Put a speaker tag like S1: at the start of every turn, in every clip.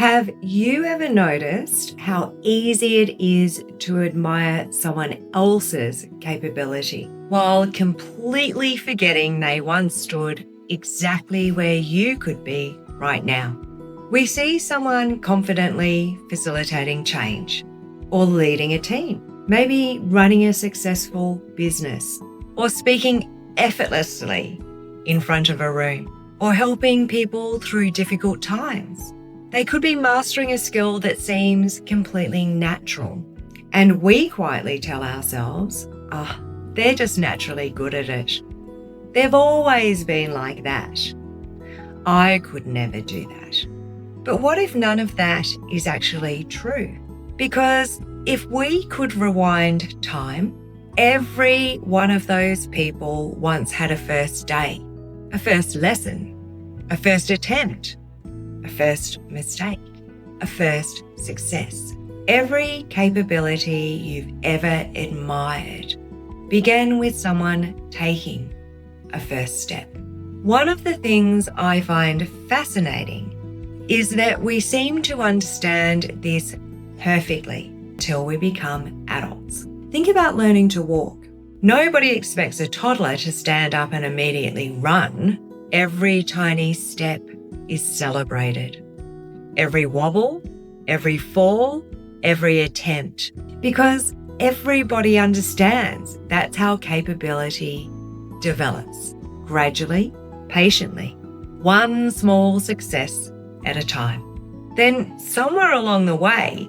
S1: Have you ever noticed how easy it is to admire someone else's capability while completely forgetting they once stood exactly where you could be right now? We see someone confidently facilitating change or leading a team, maybe running a successful business or speaking effortlessly in front of a room or helping people through difficult times. They could be mastering a skill that seems completely natural, and we quietly tell ourselves, they're just naturally good at it. They've always been like that. I could never do that. But what if none of that is actually true? Because if we could rewind time, every one of those people once had a first day, a first lesson, a first attempt, a first mistake, a first success. Every capability you've ever admired began with someone taking a first step. One of the things I find fascinating is that we seem to understand this perfectly till we become adults. Think about learning to walk. Nobody expects a toddler to stand up and immediately run. Every tiny step is celebrated. Every wobble, every fall, every attempt, because everybody understands that's how capability develops, gradually, patiently, one small success at a time. Then somewhere along the way,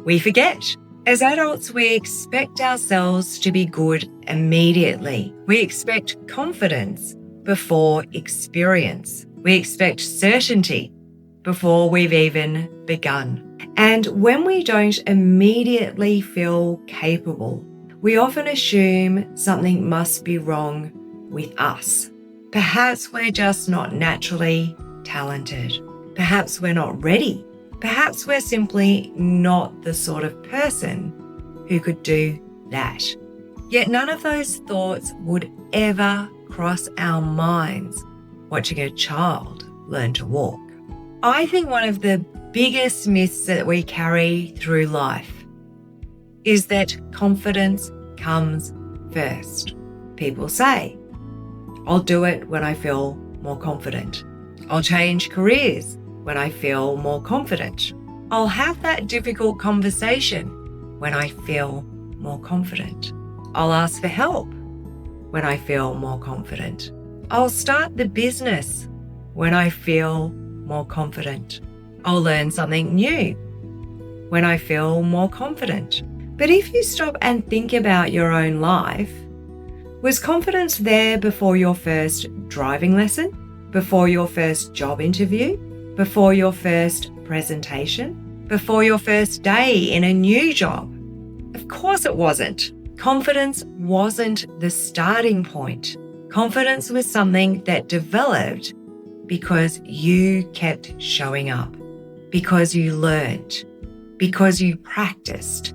S1: we forget. As adults, we expect ourselves to be good immediately. We expect confidence before experience. We expect certainty before we've even begun. And when we don't immediately feel capable, we often assume something must be wrong with us. Perhaps we're just not naturally talented. Perhaps we're not ready. Perhaps we're simply not the sort of person who could do that. Yet none of those thoughts would ever cross our minds watching a child learn to walk. I think one of the biggest myths that we carry through life is that confidence comes first. People say, I'll do it when I feel more confident. I'll change careers when I feel more confident. I'll have that difficult conversation when I feel more confident. I'll ask for help when I feel more confident. I'll start the business when I feel more confident. I'll learn something new when I feel more confident. But if you stop and think about your own life, was confidence there before your first driving lesson? Before your first job interview? Before your first presentation? Before your first day in a new job? Of course it wasn't. Confidence wasn't the starting point. Confidence was something that developed because you kept showing up, because you learned, because you practiced,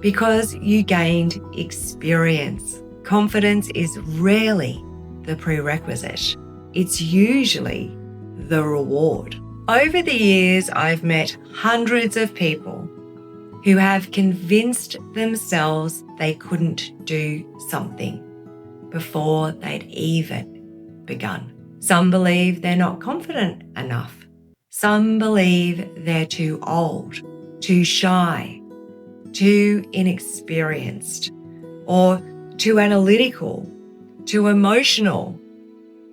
S1: because you gained experience. Confidence is rarely the prerequisite. It's usually the reward. Over the years, I've met hundreds of people who have convinced themselves they couldn't do something before they'd even begun. Some believe they're not confident enough. Some believe they're too old, too shy, too inexperienced, or too analytical, too emotional,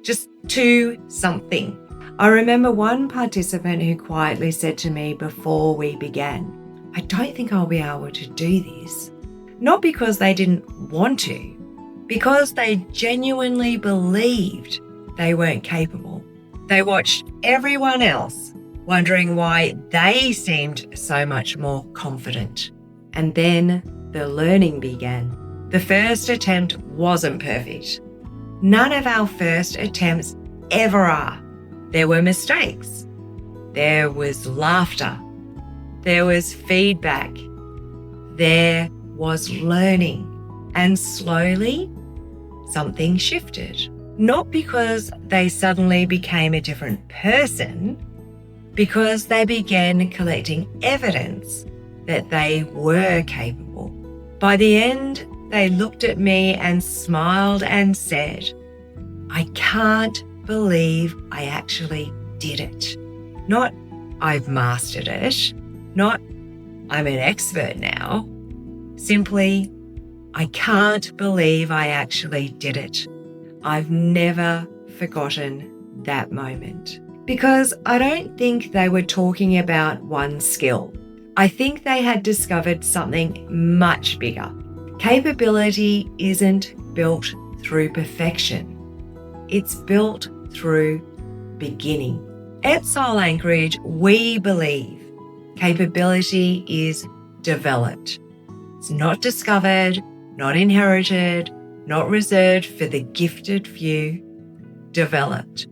S1: just too something. I remember one participant who quietly said to me before we began, I don't think I'll be able to do this. Not because they didn't want to, because they genuinely believed they weren't capable. They watched everyone else, wondering why they seemed so much more confident. And then the learning began. The first attempt wasn't perfect. None of our first attempts ever are. There were mistakes. There was laughter. There was feedback. There was learning. And slowly, something shifted. Not because they suddenly became a different person, because they began collecting evidence that they were capable. By the end, they looked at me and smiled and said, "I can't believe I actually did it." Not, "I've mastered it." Not, "I'm an expert now." Simply, "I can't believe I actually did it." I've never forgotten that moment. Because I don't think they were talking about one skill. I think they had discovered something much bigger. Capability isn't built through perfection. It's built through beginning. At Soul Anchorage, we believe capability is developed. It's not discovered, not inherited, not reserved for the gifted few. Developed.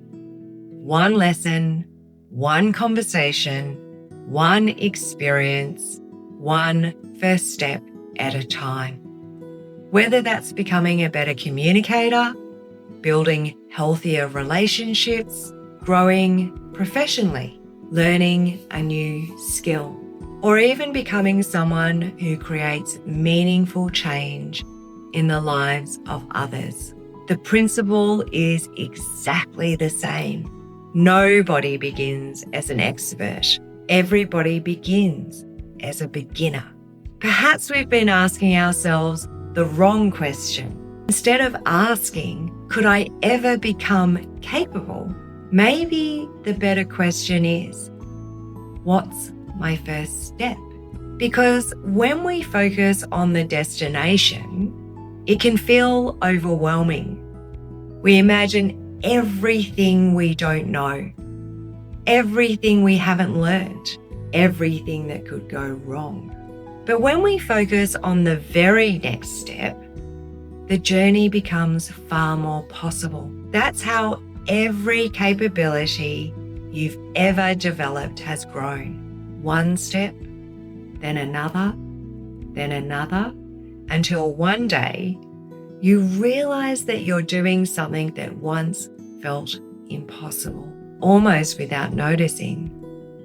S1: One lesson, one conversation, one experience, one first step at a time. Whether that's becoming a better communicator, building healthier relationships, growing professionally, learning a new skill, or even becoming someone who creates meaningful change in the lives of others. The principle is exactly the same. Nobody begins as an expert. Everybody begins as a beginner. Perhaps we've been asking ourselves the wrong question. Instead of asking, could I ever become capable? Maybe the better question is, what's my first step? Because when we focus on the destination, it can feel overwhelming. We imagine everything we don't know, everything we haven't learned, everything that could go wrong. But when we focus on the very next step, the journey becomes far more possible. That's how every capability you've ever developed has grown. One step, then another, until one day you realize that you're doing something that once felt impossible, almost without noticing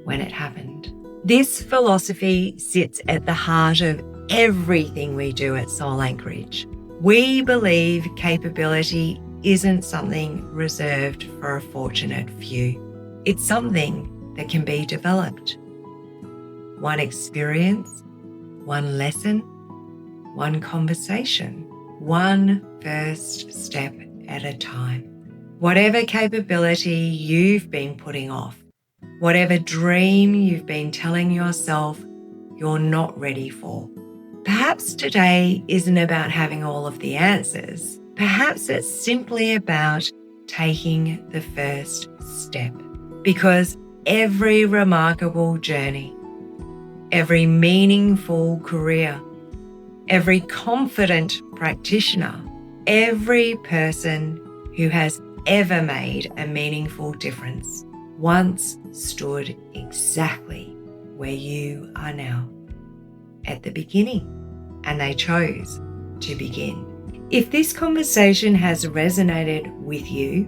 S1: when it happened. This philosophy sits at the heart of everything we do at Soul Anchorage. We believe capability isn't something reserved for a fortunate few. It's something that can be developed. One experience, one lesson, one conversation, one first step at a time. Whatever capability you've been putting off, whatever dream you've been telling yourself you're not ready for. Perhaps today isn't about having all of the answers. Perhaps it's simply about taking the first step. Because every remarkable journey, every meaningful career, every confident practitioner, every person who has ever made a meaningful difference once stood exactly where you are now, at the beginning, and they chose to begin. If this conversation has resonated with you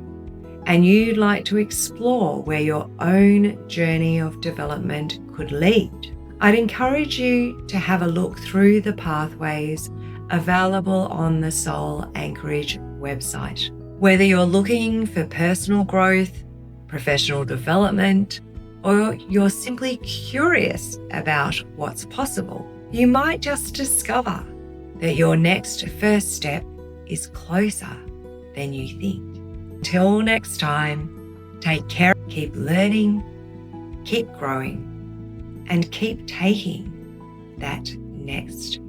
S1: and you'd like to explore where your own journey of development could lead, I'd encourage you to have a look through the pathways available on the Soul Anchorage website. Whether you're looking for personal growth, professional development, or you're simply curious about what's possible, you might just discover that your next first step is closer than you think. Until next time, take care, keep learning, keep growing, and keep taking that next